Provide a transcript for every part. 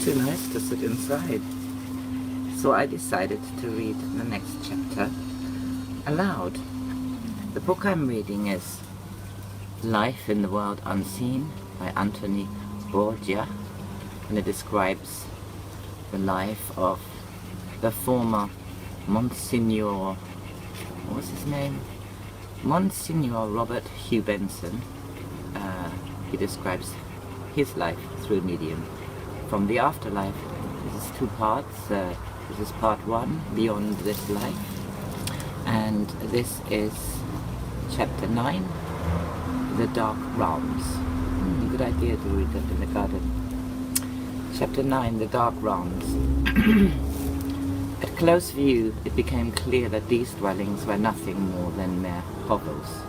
too nice to sit inside. So I decided to read the next chapter aloud. The book I'm reading is Life in the World Unseen by Borgia, and it describes the life of the former Monsignor, what was his name? Monsignor Robert Hugh Benson. He describes his life through medium from the afterlife. This is 2 parts. This is part 1, Beyond This Life, and this is chapter 9, The Dark Realms. Good idea to read that in the garden. Chapter 9, The Dark Realms. At close view, it became clear that these dwellings were nothing more than mere hovels.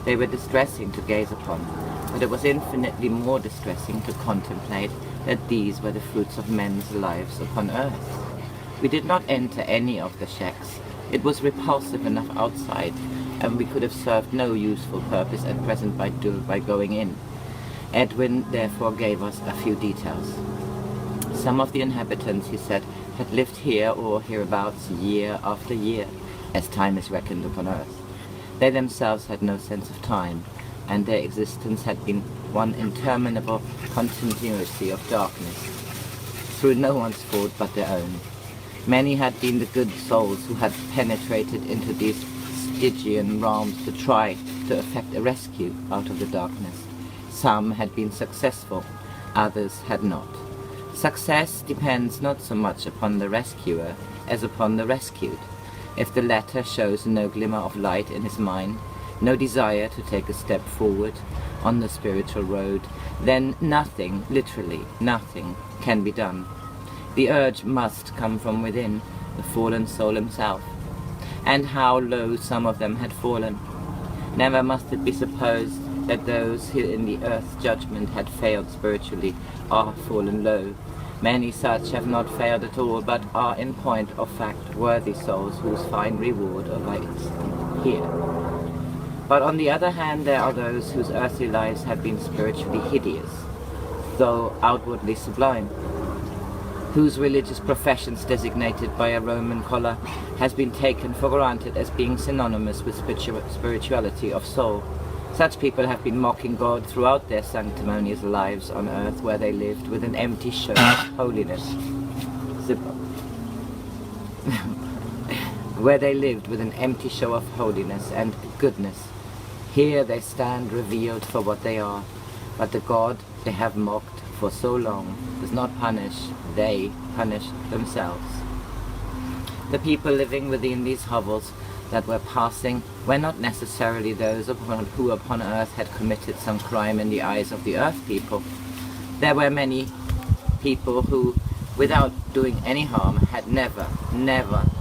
They were distressing to gaze upon, but it was infinitely more distressing to contemplate that these were the fruits of men's lives upon earth. We did not enter any of the shacks. It was repulsive enough outside, and we could have served no useful purpose at present by going in. Edwin therefore gave us a few details. Some of the inhabitants, he said, had lived here or hereabouts year after year, as time is reckoned upon earth. They themselves had no sense of time, and their existence had been one interminable continuity of darkness, through no one's fault but their own. Many had been the good souls who had penetrated into these Stygian realms to try to effect a rescue out of the darkness. Some had been successful, others had not. Success depends not so much upon the rescuer as upon the rescued. If the latter shows no glimmer of light in his mind, no desire to take a step forward on the spiritual road, then nothing, literally nothing, can be done. The urge must come from within, the fallen soul himself. And how low some of them had fallen. Never must it be supposed that those who in the earth's judgment had failed spiritually are fallen low. Many such have not failed at all, but are in point of fact worthy souls whose fine reward awaits here. But on the other hand, there are those whose earthly lives have been spiritually hideous, though outwardly sublime, whose religious professions designated by a Roman collar has been taken for granted as being synonymous with spirituality of soul. Such people have been mocking God throughout their sanctimonious lives on earth, where they lived with an empty show of holiness. Where they lived with an empty show of holiness and goodness. Here they stand revealed for what they are, but the God they have mocked for so long does not punish, they punish themselves. The people living within these hovels that were passing were not necessarily those who upon earth had committed some crime in the eyes of the earth people. There were many people who, without doing any harm, had never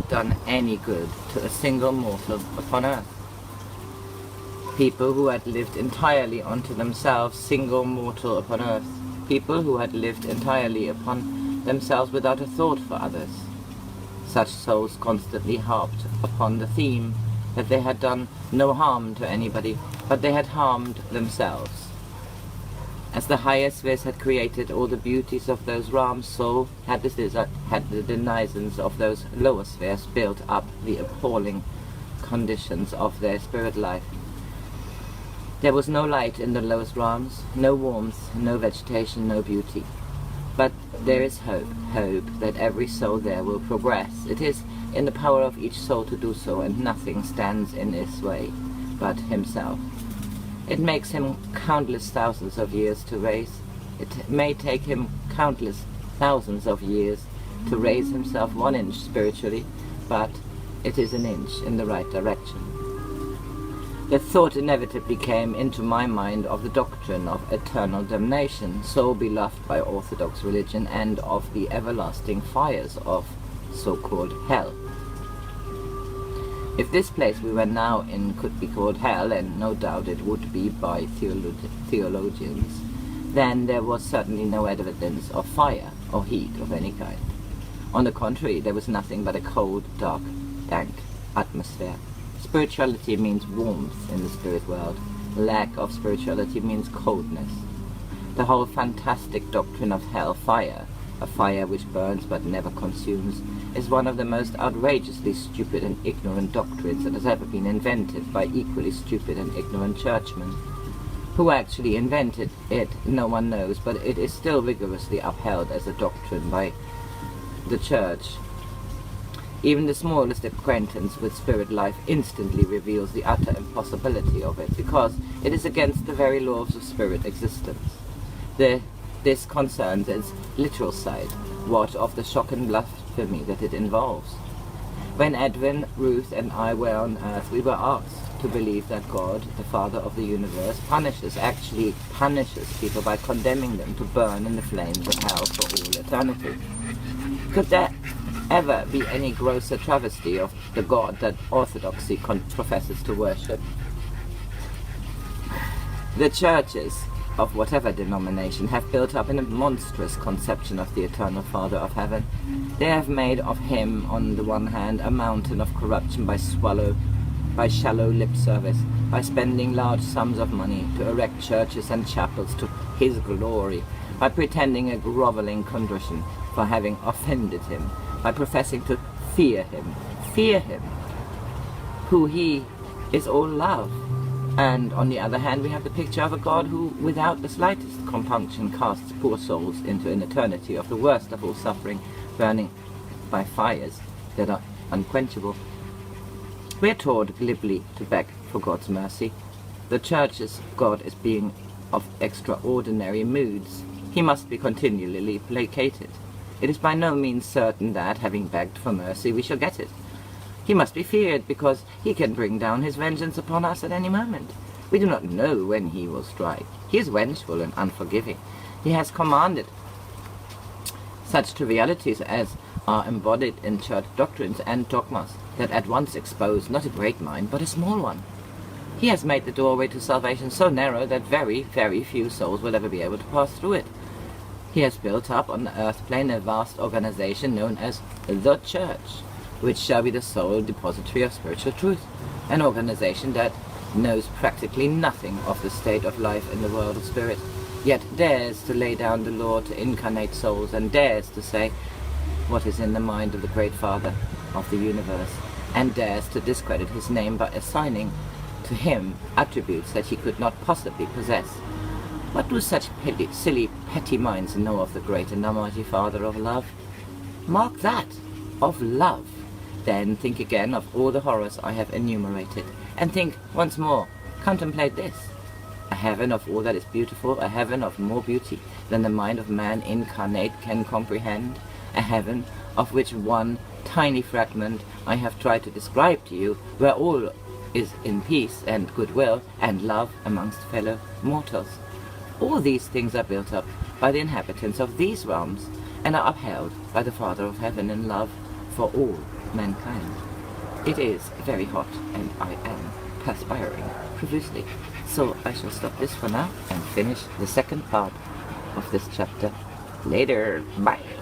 done any good to a single mortal upon earth. People who had lived entirely unto themselves, single mortal upon earth. People who had lived entirely upon themselves without a thought for others. Such souls constantly harped upon the theme that they had done no harm to anybody, but they had harmed themselves. As the higher spheres had created all the beauties of those realms, so had the denizens of those lower spheres built up the appalling conditions of their spirit life. There was no light in the lowest realms, no warmth, no vegetation, no beauty. But there is hope that every soul there will progress. It is in the power of each soul to do so, and nothing stands in its way but himself. It makes him countless thousands of years to raise. It may take him countless thousands of years to raise himself 1 inch spiritually, but it is an inch in the right direction. The thought inevitably came into my mind of the doctrine of eternal damnation, so beloved by Orthodox religion, and of the everlasting fires of so-called hell. If this place we were now in could be called hell, and no doubt it would be by theologians, then there was certainly no evidence of fire or heat of any kind. On the contrary, there was nothing but a cold, dark, dank atmosphere. Spirituality means warmth in the spirit world. Lack of spirituality means coldness. The whole fantastic doctrine of hell fire a fire which burns but never consumes, is one of the most outrageously stupid and ignorant doctrines that has ever been invented by equally stupid and ignorant churchmen. Who actually invented it, no one knows, but it is still rigorously upheld as a doctrine by the Church. Even the smallest acquaintance with spirit life instantly reveals the utter impossibility of it, because it is against the very laws of spirit existence. This concerns its literal side, what of the shock and blasphemy that it involves. When Edwin, Ruth, and I were on earth, we were asked to believe that God, the Father of the universe, actually punishes people by condemning them to burn in the flames of hell for all eternity. Could there ever be any grosser travesty of the God that orthodoxy professes to worship? The churches of whatever denomination have built up in a monstrous conception of the eternal Father of heaven. They have made of him, on the one hand, a mountain of corruption by shallow lip service, by spending large sums of money to erect churches and chapels to his glory, by pretending a grovelling contrition for having offended him, by professing to fear him, who he is all love. And on the other hand, we have the picture of a God who, without the slightest compunction, casts poor souls into an eternity of the worst of all suffering, burning by fires that are unquenchable. We are taught glibly to beg for God's mercy. The Church's God is being of extraordinary moods. He must be continually placated. It is by no means certain that, having begged for mercy, we shall get it. He must be feared, because he can bring down his vengeance upon us at any moment. We do not know when he will strike. He is vengeful and unforgiving. He has commanded such trivialities as are embodied in church doctrines and dogmas that at once expose not a great mind, but a small one. He has made the doorway to salvation so narrow that very, very few souls will ever be able to pass through it. He has built up on the earth plane a vast organization known as the Church, which shall be the sole depository of spiritual truth, an organization that knows practically nothing of the state of life in the world of spirit, yet dares to lay down the law to incarnate souls, and dares to say what is in the mind of the great Father of the universe, and dares to discredit his name by assigning to him attributes that he could not possibly possess. What do such silly, petty minds know of the great and almighty Father of love? Mark that, of love. Then think again of all the horrors I have enumerated, and think once more, contemplate this: a heaven of all that is beautiful, a heaven of more beauty than the mind of man incarnate can comprehend, a heaven of which one tiny fragment I have tried to describe to you, where all is in peace and goodwill and love amongst fellow mortals. All these things are built up by the inhabitants of these realms, and are upheld by the Father of heaven in love for all mankind. It is very hot, and I am perspiring profusely, so I shall stop this for now and finish the second part of this chapter later. Bye!